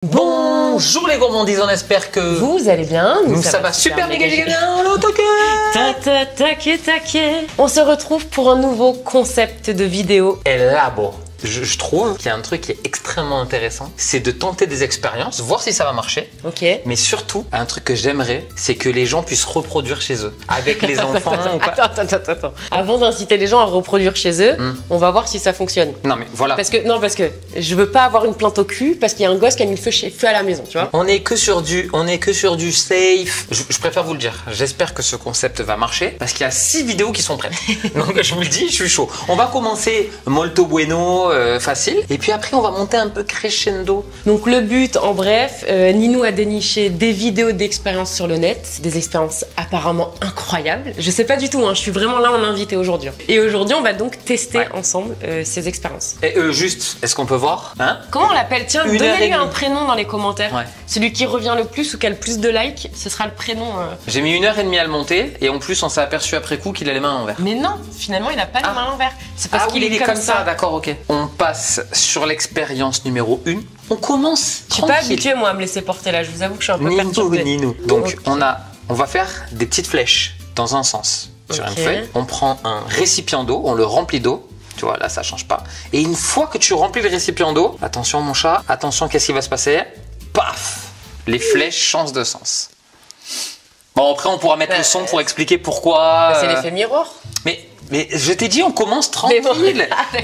Bonjour les gourmandises, on espère que vous allez bien. Nous ça va super méga bien. Taquet. On se retrouve pour un nouveau concept de vidéo. Et là, bon, je trouve qu'il y a un truc qui est extrêmement intéressant, c'est de tenter des expériences, voir si ça va marcher. Ok. Mais surtout, un truc que j'aimerais, c'est que les gens puissent reproduire chez eux, avec les enfants. Attends. Avant d'inciter les gens à reproduire chez eux, on va voir si ça fonctionne. Non mais voilà. Parce que je veux pas avoir une plainte au cul parce qu'il y a un gosse qui a mis le feu à la maison, tu vois. On est que sur du safe. Je préfère vous le dire. J'espère que ce concept va marcher parce qu'il y a 6 vidéos qui sont prêtes. Donc je vous le dis, je suis chaud. On va commencer molto bueno, facile, et puis après on va monter un peu crescendo. Donc le but, en bref, Ninou a déniché des vidéos d'expériences sur le net, des expériences apparemment incroyables. Je sais pas du tout, hein, je suis vraiment là en invité aujourd'hui. Et aujourd'hui, on va donc tester ensemble ces expériences. Et juste, est-ce qu'on peut voir, hein? Comment on l'appelle? Tiens, donnez-lui un demie. prénom dans les commentaires. Ouais. Celui qui revient le plus ou qui a le plus de likes, ce sera le prénom. J'ai mis 1h30 à le monter, et en plus on s'est aperçu après coup qu'il a les mains à l'envers. Mais non, finalement, il a pas les mains à l'envers. C'est parce qu'il il est comme ça. D'accord, ok. On passe sur l'expérience numéro 1. On commence. Je suis pas habituée, moi, à me laisser porter là. Je vous avoue que je suis un peu perturbée. Ninou. Donc, Okay. on va faire des petites flèches dans un sens sur une Ok. feuille. On prend un récipient d'eau, on le remplit d'eau. Tu vois, là, ça change pas. Et une fois que tu remplis le récipient d'eau, attention mon chat, attention, qu'est-ce qui va se passer? Paf! Les flèches changent de sens. Bon, après, on pourra mettre le son pour expliquer pourquoi. C'est l'effet miroir. Mais je t'ai dit, on commence tranquille. Mais bon.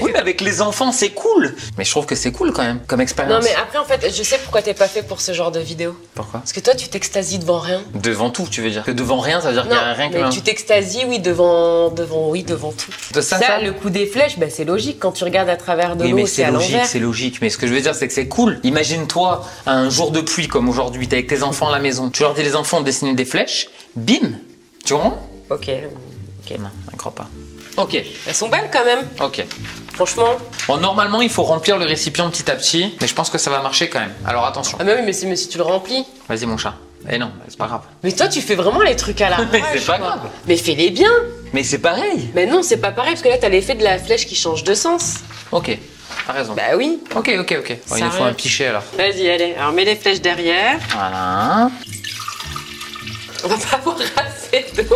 Oui, mais avec les enfants, c'est cool. Mais je trouve que c'est cool quand même, comme expérience. Non, mais après, en fait, je sais pourquoi t'es pas fait pour ce genre de vidéo. Pourquoi? Parce que toi, tu t'extasies devant rien. Devant tout, tu veux dire? Que devant rien, ça veut dire qu'il n'y a rien que mais tu t'extasies, oui, devant tout. De ça. Le coup des flèches, c'est logique. Quand tu regardes à travers de Oui, l'eau, mais c'est à l'envers. c'est logique. Mais ce que je veux dire, c'est que c'est cool. Imagine-toi un jour de pluie comme aujourd'hui, t'es avec tes enfants à la maison. Tu leur dis les enfants de dessiner des flèches, bim, tu comprends? Ok. Non, je crois pas. Ok, Elles sont belles quand même. ok. Franchement. Bon, normalement, il faut remplir le récipient petit à petit, mais je pense que ça va marcher quand même. Alors attention. Ah, mais si tu le remplis. Vas-y, mon chat. Eh non, c'est pas grave. Mais toi, tu fais vraiment les trucs à la Mais c'est pas grave. Mais fais-les bien. Mais c'est pareil. Mais non, c'est pas pareil parce que là, t'as l'effet de la flèche qui change de sens. Ok, t'as raison. Bah oui. Ok. Bon, il Ça nous faut arrive. un pichet alors. Vas-y, allez. Alors, mets les flèches derrière. Voilà. On va pas avoir assez d'eau.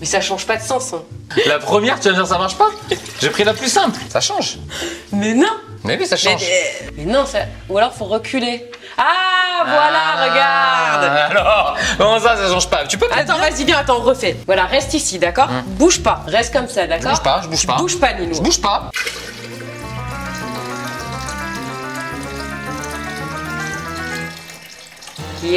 Mais ça change pas de sens. Hein. La première, tu vas me dire ça marche pas? J'ai pris la plus simple. Ça change. Mais non. Mais oui, ça change. Mais non, ça. Ou alors faut reculer. Ah, voilà, regarde. Alors, comment ça change pas? Tu peux peut-être. Attends, vas-y, viens, attends, refais. Voilà, reste ici, d'accord? Bouge pas, reste comme ça, d'accord? Je bouge pas. Bouge pas, Ninou. Je bouge pas.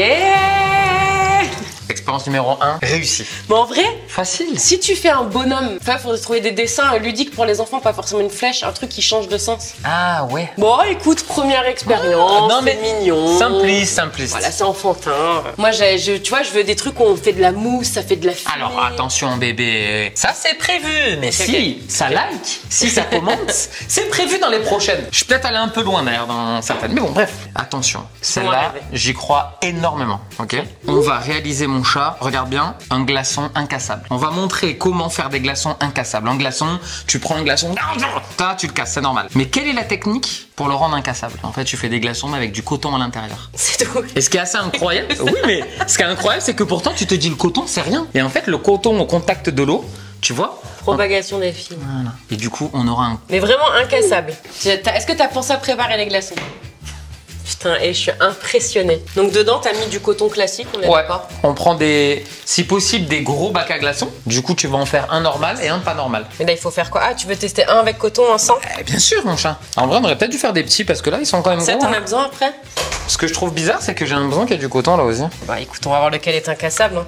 Yeah! Expérience numéro 1, réussi. Mais en vrai, Facile. si tu fais un bonhomme, il faudrait trouver des dessins ludiques pour les enfants, pas forcément une flèche, un truc qui change de sens. Ah ouais. Bon, écoute, première expérience, non, mais c'est mignon. Simpliste. Voilà, c'est enfantin. Moi, tu vois, je veux des trucs où on fait de la mousse, ça fait de la fumée. Alors attention bébé, ça c'est prévu, mais si ça like, si ça commente, c'est prévu dans les prochaines. Je suis peut-être allé un peu loin d'ailleurs dans certaines, mais bon bref. Attention, celle-là, j'y crois énormément, ok? On va réaliser mon chat, regarde bien, un glaçon incassable. On va montrer comment faire des glaçons incassables. Un glaçon, tu prends un glaçon, tu le casses, c'est normal. Mais quelle est la technique pour le rendre incassable? En fait, tu fais des glaçons mais avec du coton à l'intérieur. C'est tout. Et ce qui est assez incroyable, oui, mais ce qui est incroyable, c'est que pourtant tu te dis le coton, c'est rien. Et en fait, le coton au contact de l'eau, tu vois. Propagation des fibres. Voilà. Et du coup, on aura un. Mais vraiment incassable. Est-ce que t'as pensé à préparer les glaçons? Putain, et je suis impressionnée. Donc dedans, t'as mis du coton classique, on est d'accord? On prend si possible, des gros bacs à glaçons. Du coup, tu vas en faire un normal et un pas normal. Mais là, il faut faire quoi? Ah, tu veux tester un avec coton, un sans? Bien sûr, mon chat. En vrai, on aurait peut-être dû faire des petits parce que là, ils sont quand même Ça, gros. t'en as besoin après? Ce que je trouve bizarre, c'est que j'ai un besoin qu'il y ait du coton là aussi. Bah écoute, on va voir lequel est incassable. Hein.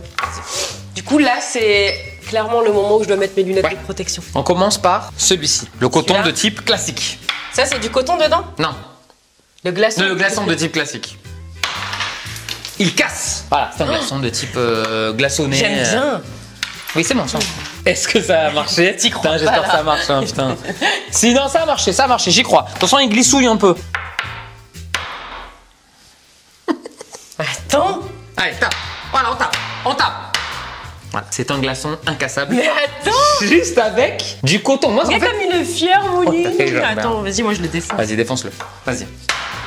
Du coup, là, c'est clairement le moment où je dois mettre mes lunettes de protection. On commence par celui-ci, le coton Celui-là de type classique. Ça, c'est du coton dedans? Non, Le glaçon? le glaçon de type classique. Il casse. Voilà, c'est un glaçon de type glaçonné. J'aime bien. Oui, c'est bon, ça. Est-ce que ça a marché? T'y crois Putain, j'espère pas, que ça marche, hein, putain. Sinon, ça a marché, j'y crois. De toute façon, il glissouille un peu. Attends. Allez, tape. Voilà, on tape. Voilà, c'est un glaçon incassable. Mais attends. Juste avec du coton. Moi, Il y a en fait... comme une fière, Mouni. Oh, t'as fait genre, Attends, vas-y, moi je le descends. Vas-y, défonce-le. Vas-y.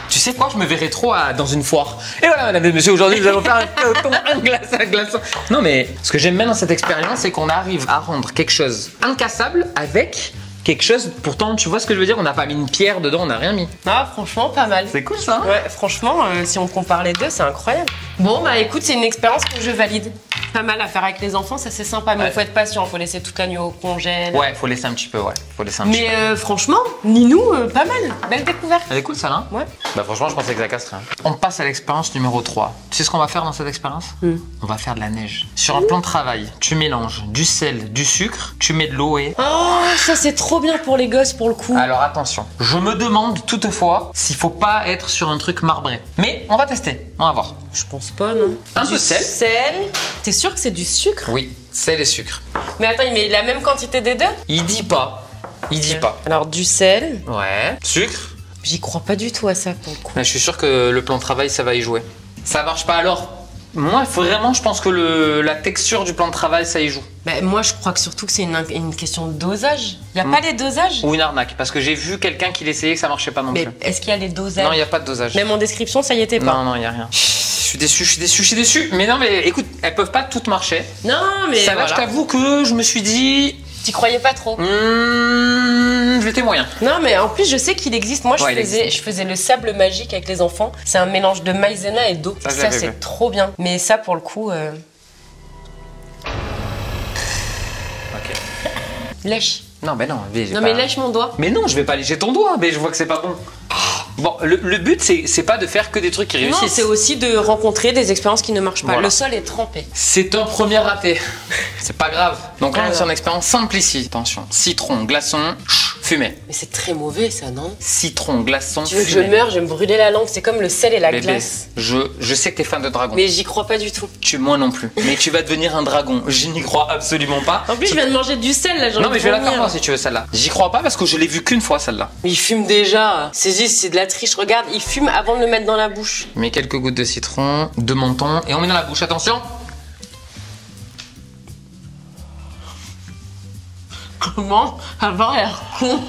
Tu sais quoi, je me verrais trop dans une foire. Et voilà, madame et monsieur, aujourd'hui, nous allons faire un glaçon. Non, mais ce que j'aime bien dans cette expérience, c'est qu'on arrive à rendre quelque chose incassable avec quelque chose. Pourtant, tu vois ce que je veux dire, on n'a pas mis une pierre dedans, on n'a rien mis. Ah, franchement, pas mal. C'est cool ça. Ouais, franchement, si on compare les deux, c'est incroyable. Bon, bah écoute, c'est une expérience que je valide. Pas mal à faire avec les enfants, ça c'est sympa, mais faut être patient, faut laisser toute la nuit au congèle. Ouais, faut laisser un petit peu, ouais. Faut laisser un petit peu. Mais franchement, Ninou, pas mal. Belle découverte. Elle est cool ça là. Ouais. Bah franchement, je pensais que ça casserait. On passe à l'expérience numéro 3. Tu sais ce qu'on va faire dans cette expérience? On va faire de la neige. Sur un plan de travail, tu mélanges du sel, du sucre, tu mets de l'eau et... Oh, ça c'est trop bien pour les gosses pour le coup. Alors attention, je me demande toutefois s'il faut pas être sur un truc marbré. Mais on va tester, on va voir. Je pense pas, non. Un peu de sel. Sel. T'es sûr que c'est du sucre? Oui, sel et sucre. Mais attends, il met la même quantité des deux? Il dit pas. Il dit pas. Alors du sel. Ouais. Sucre. J'y crois pas du tout à ça pour le coup. Mais je suis sûr que le plan de travail, ça va y jouer. Ça marche pas alors. Moi, vraiment, je pense que la texture du plan de travail, ça y joue. Bah, moi, je crois que surtout que c'est une question de dosage. Il y a pas les dosages? Ou une arnaque, parce que j'ai vu quelqu'un qui l'essayait que ça marchait pas non Mais plus. est-ce qu'il y a les dosages? Non, il y a pas de dosage. Même en description, ça y était pas. Non, il y a rien. Je suis déçu. Mais non, mais écoute, elles peuvent pas toutes marcher. Non, mais Ça va, voilà. je t'avoue que je me suis dit... T'y croyais pas trop? J'étais moyen. Non, mais en plus, je sais qu'il existe. Moi, Ouais, je faisais le sable magique avec les enfants. C'est un mélange de maïzena et d'eau. Ça, Ça, j'avais vu. c'est trop bien. Mais ça, pour le coup... Ok. Lèche. Non, mais non. Non, mais lèche mon doigt. Mais non, je vais pas lécher ton doigt, mais je vois que c'est pas bon. Bon, le but, c'est pas de faire que des trucs qui Non, réussissent. c'est aussi de rencontrer des expériences qui ne marchent pas. Voilà. Le sol est trempé. C'est un premier raté. C'est pas grave. Donc là, on est Alors. sur une expérience simple ici. Attention. Citron, glaçon, fumée. Mais c'est très mauvais, ça, non? Citron, glaçon, Tu veux que je fumée. meure, je vais me brûler la langue. C'est comme le sel et la Bébé, glace. je sais que t'es fan de dragon. Mais j'y crois pas du tout. Moi non plus. Mais tu vas devenir un dragon. Je n'y crois absolument pas. En plus, je viens de manger du sel, là. Non, mais je vais la faire moi si tu veux celle-là. J'y crois pas parce que je l'ai vue qu'une fois celle-là. Mais il fume déjà. C'est juste, c'est de la triche. Regarde, il fume avant de le mettre dans la bouche. Mets quelques gouttes de citron, de menthon et on met dans la bouche. Attention. Comment avoir l'air con?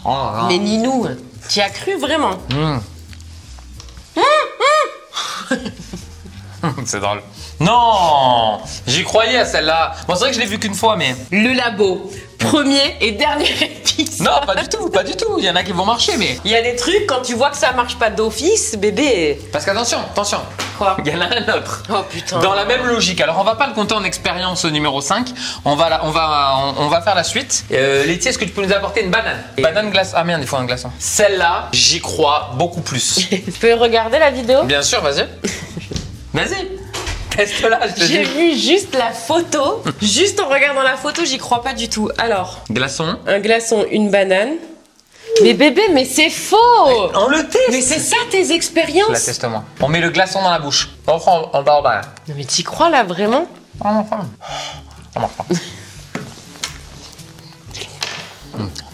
Oh là là. Mais Ninou, tu y as cru vraiment? C'est drôle. Non, j'y croyais à celle-là. Bon, c'est vrai que je l'ai vue qu'une fois, mais... Le labo, premier et dernier épice. Non, pas du tout, pas du tout. Il y en a qui vont marcher, mais... Il y a des trucs, quand tu vois que ça marche pas d'office, bébé. Parce qu'attention, attention. Quoi? Il y en a un autre. Oh putain. Dans la même logique. Alors, on va pas le compter en expérience numéro 5. On va faire la suite. Laetitia, est-ce que tu peux nous apporter une banane? Banane glace. Ah merde, il faut un glaçon. Celle-là, j'y crois beaucoup plus. Tu peux regarder la vidéo? Bien sûr, vas-y. Vas-y. Teste-la, je te J'ai dis. vu juste la photo. Juste en regardant la photo, j'y crois pas du tout. Alors, Glaçon. un glaçon, une banane. Mais bébé, mais c'est faux! On le teste. Mais c'est ça tes La expériences? teste-moi. On met le glaçon dans la bouche. On prend en bas. Non mais t'y crois là vraiment? Ça marche pas.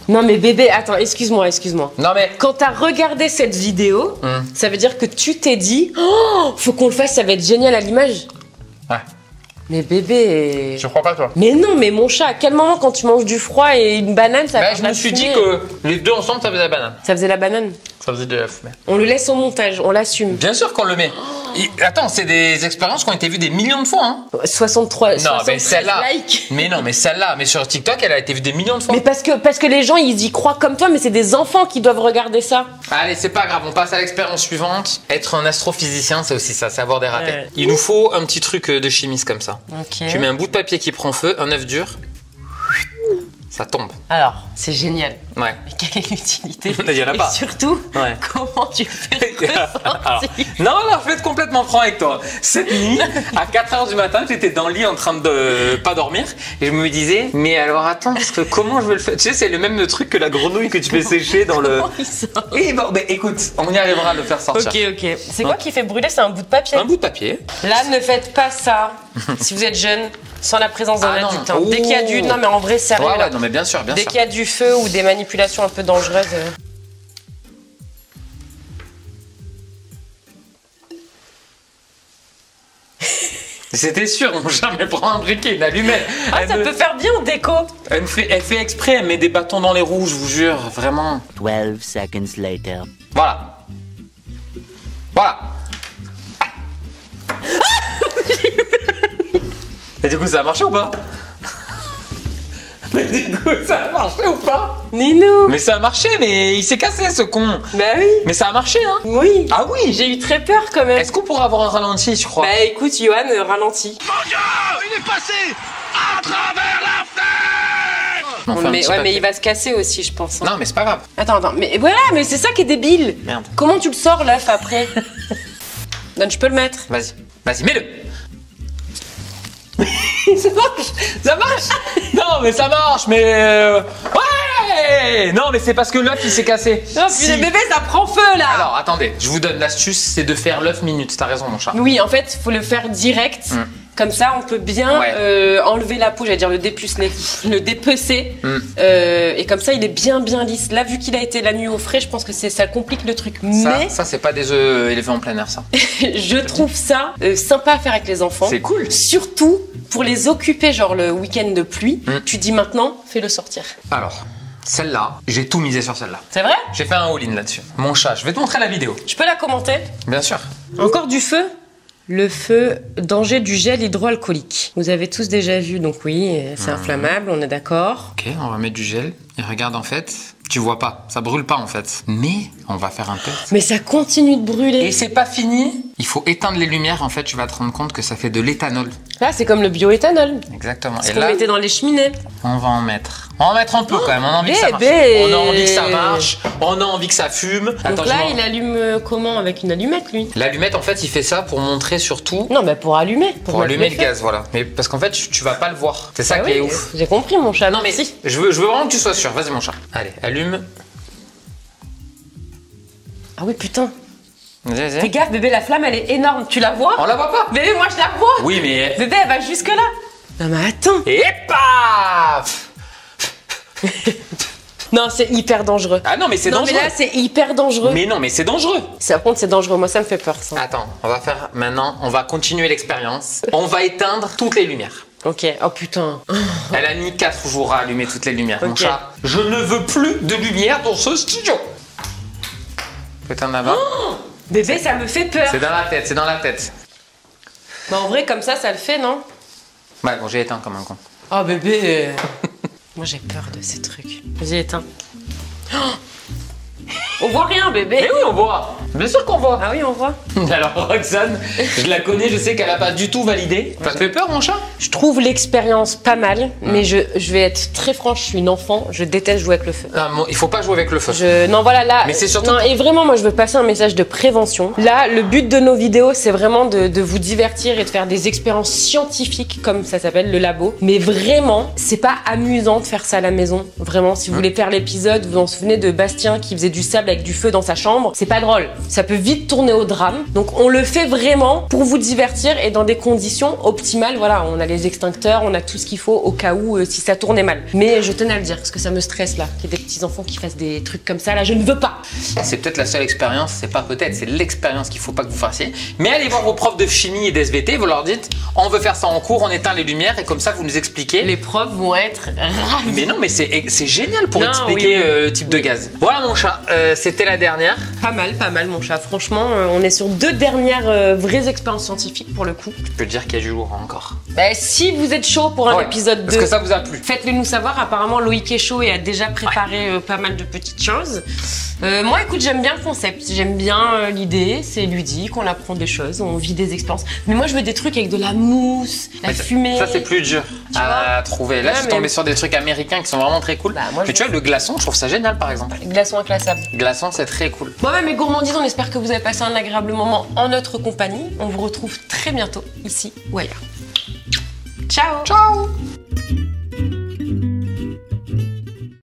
Non mais bébé, attends, excuse-moi. Non mais... Quand t'as regardé cette vidéo, ça veut dire que tu t'es dit, oh, faut qu'on le fasse, ça va être génial à l'image. Ouais. Mais bébé. Je crois pas toi. Mais non, mais mon chat, à quel moment quand tu manges du froid et une banane, ça Bah, fait je me suis dit que les deux ensemble, ça faisait la banane. Ça faisait la banane. Ça faisait de la fumée. On le laisse au montage, on l'assume. Bien sûr qu'on le met. Attends, c'est des expériences qui ont été vues des millions de fois. Hein. 63, Non, mais 73 celle-là. likes. Mais non, mais celle-là, mais sur TikTok, elle a été vue des millions de fois. Mais parce que les gens, ils y croient comme toi, mais c'est des enfants qui doivent regarder ça. Allez, c'est pas grave, on passe à l'expérience suivante. Être un astrophysicien, c'est aussi ça, c'est avoir des ratés. Ouais. Il nous faut un petit truc de chimiste comme ça. Ok. Tu mets un bout de papier qui prend feu, un œuf dur, ça tombe. Alors, c'est génial. Ouais. Mais quelle est l'utilité? Il y en a pas. Et surtout, Ouais. comment tu fais Alors, non, je vais être complètement franc avec toi. Cette nuit, à 4h du matin, j'étais dans le lit en train de pas dormir et je me disais, mais alors attends, parce que comment je vais le faire? Tu sais, c'est le même truc que la grenouille que tu fais sécher dans le... Oui, bon, mais écoute, on y arrivera à le faire sortir. Ok. C'est quoi qui fait brûler? C'est un bout de papier. Un bout de papier. Là, ne faites pas ça si vous êtes jeune, sans la présence d'un Ah non. adulte. Hein. Dès qu'il y a du... Non, mais en vrai, sérieux, Ouais, là. ouais, non, mais bien sûr, bien Dès sûr. qu'il y a du feu ou des manipulations un peu dangereuses... C'était sûr, on va jamais prendre un briquet, une allumette. Ah, ça peut faire bien en déco. Elle fait exprès, elle met des bâtons dans les roues, je vous jure, vraiment. 12 seconds later. Voilà. Voilà. Et du coup, ça a marché ou pas? Mais du coup, ça a marché ou pas? Ninou. Mais ça a marché, mais il s'est cassé ce con. Bah oui. Mais ça a marché, hein? Oui. Ah oui. J'ai eu très peur quand même. Est-ce qu'on pourra avoir un ralenti, je crois? Bah écoute, Johan, ralentis. Mon Dieu, il est passé à travers la fenêtre. On fait un Mais, petit ouais, papier. mais il va se casser aussi, je pense. Hein. Non, mais c'est pas grave. Attends, mais voilà, mais c'est ça qui est débile. Merde. Comment tu le sors l'œuf après? Donne, je peux le mettre. Vas-y, vas-y, mets-le. Ça marche. Ça marche. Non, mais ça marche, mais ouais. Non, mais c'est parce que l'œuf il s'est cassé. Oh Si. putain, bébé, ça prend feu là. Alors, attendez, je vous donne l'astuce, c'est de faire l'œuf minute. T'as raison, mon chat. Oui, en fait, faut le faire direct. Comme ça, on peut bien Ouais. enlever la peau, j'allais dire le dépuceler, le dépecer. Et comme ça, il est bien lisse. Là, vu qu'il a été la nuit au frais, je pense que ça complique le truc. Mais Ça c'est pas des œufs élevés en plein air, ça. je trouve ça sympa à faire avec les enfants. C'est cool. Surtout pour les occuper, genre le week-end de pluie. Tu dis maintenant, fais-le sortir. Alors, celle-là, j'ai tout misé sur celle-là. C'est vrai? J'ai fait un all-in là-dessus. Mon chat, je vais te montrer la vidéo. Je peux la commenter? Bien sûr. Encore du feu? Le feu, danger du gel hydroalcoolique. Vous avez tous déjà vu, donc oui, c'est inflammable, on est d'accord. Ok, on va mettre du gel. Et regarde, en fait, tu vois pas, ça brûle pas en fait. Mais on va faire un test. Mais ça continue de brûler. Et c'est pas fini. Il faut éteindre les lumières. En fait, tu vas te rendre compte que ça fait de l'éthanol. Là, c'est comme le bioéthanol. Exactement. Ce Et qu'on là, mettait dans les cheminées. on va en mettre. On va en mettre un peu quand même. On a envie que ça marche. bébé. On a envie que ça marche. On a envie que ça fume. Donc là, il allume comment? Avec une allumette, lui? L'allumette, en fait, il fait ça pour montrer surtout. Non, mais pour allumer. Pour mettre allumer le le feu. gaz, voilà. Mais parce qu'en fait, tu vas pas le voir. C'est ça Ah qui oui, est ouf. J'ai compris, mon chat. Non mais si. je veux vraiment que tu sois sûr. Vas-y mon chat. Allez, allume. Ah oui, putain. Vas-y, Fais vas-y. gaffe, bébé, la flamme, elle est énorme. Tu la vois? On la voit pas. Bébé, moi, je la vois. Oui mais. Bébé, elle va jusque là. Non, mais attends. Et paf. Non, c'est hyper dangereux. Ah non mais c'est Non, dangereux. mais là, c'est hyper dangereux. Mais non mais c'est dangereux. Par contre, c'est dangereux. Moi, ça me fait peur, ça. Attends, on va faire maintenant. On va continuer l'expérience. On va éteindre toutes les lumières. Ok. Oh, putain. Elle a mis 4 jours à allumer toutes les lumières. Mon Ok. chat. Je ne veux plus de lumière dans ce studio. Peut-être avant. Bébé, ça me fait peur. C'est dans la tête. C'est dans la tête. Mais en vrai, comme ça le fait, non? Ouais bon j'ai éteint comme un con. Oh, bébé. Moi, j'ai peur de ces trucs. Vas-y, éteins. Oh, on voit rien, bébé. Mais oui on voit. Bien sûr qu'on voit. Ah oui, on voit. Alors Roxane, je la connais, je sais qu'elle a pas du tout validé. Ça te fait peur mon chat? Je trouve l'expérience pas mal, mais je vais être très franche, je suis une enfant, je déteste jouer avec le feu. Ah, il faut pas jouer avec le feu. Non, voilà, là. Mais c'est surtout- Non, et vraiment, moi, je veux passer un message de prévention. Là, le but de nos vidéos, c'est vraiment de vous divertir et de faire des expériences scientifiques, comme ça s'appelle, le labo. Mais vraiment, c'est pas amusant de faire ça à la maison. Vraiment, si vous voulez faire l'épisode, vous vous en souvenez de Bastien qui faisait du sable avec du feu dans sa chambre, c'est pas drôle. Ça peut vite tourner au drame. Donc, on le fait vraiment pour vous divertir et dans des conditions optimales. Voilà, on a les extincteurs, on a tout ce qu'il faut au cas où si ça tournait mal. Mais je tenais à le dire, parce que ça me stresse là, qu'il y ait des petits enfants qui fassent des trucs comme ça. Là, je ne veux pas. C'est peut-être la seule expérience, c'est pas peut-être, c'est l'expérience qu'il faut pas que vous fassiez. Mais allez voir vos profs de chimie et d'SVT, vous leur dites on veut faire ça en cours, on éteint les lumières et comme ça vous nous expliquez. Les profs vont être ravis. Mais non, mais c'est génial pour Non, expliquer oui. le type de gaz. Voilà mon chat, c'était la dernière. Pas mal, mon chat. Franchement, on est sur 2 dernières vraies expériences scientifiques pour le coup. Je peux te dire qu'il y a du lourd encore. Bah, si vous êtes chaud pour un Ouais, épisode 2, parce que ça vous a plu. faites-le nous savoir. Apparemment, Loïc est chaud et a déjà préparé pas mal de petites choses. Moi, écoute, j'aime bien le concept. J'aime bien l'idée. C'est ludique, on apprend des choses, on vit des expériences. Mais moi, je veux des trucs avec de la mousse, la Mais fumée. Ça c'est plus dur à trouver. Là Ouais, je suis mais- tombé sur des trucs américains qui sont vraiment très cool. Bah, moi, mais tu vois le glaçon, je trouve ça génial par exemple. Les glaçons inclassables. Glaçon c'est très cool. Moi, mes gourmandises, on espère que vous avez passé un agréable moment en notre compagnie. On vous retrouve très bientôt ici ou ailleurs. Ciao. Ciao.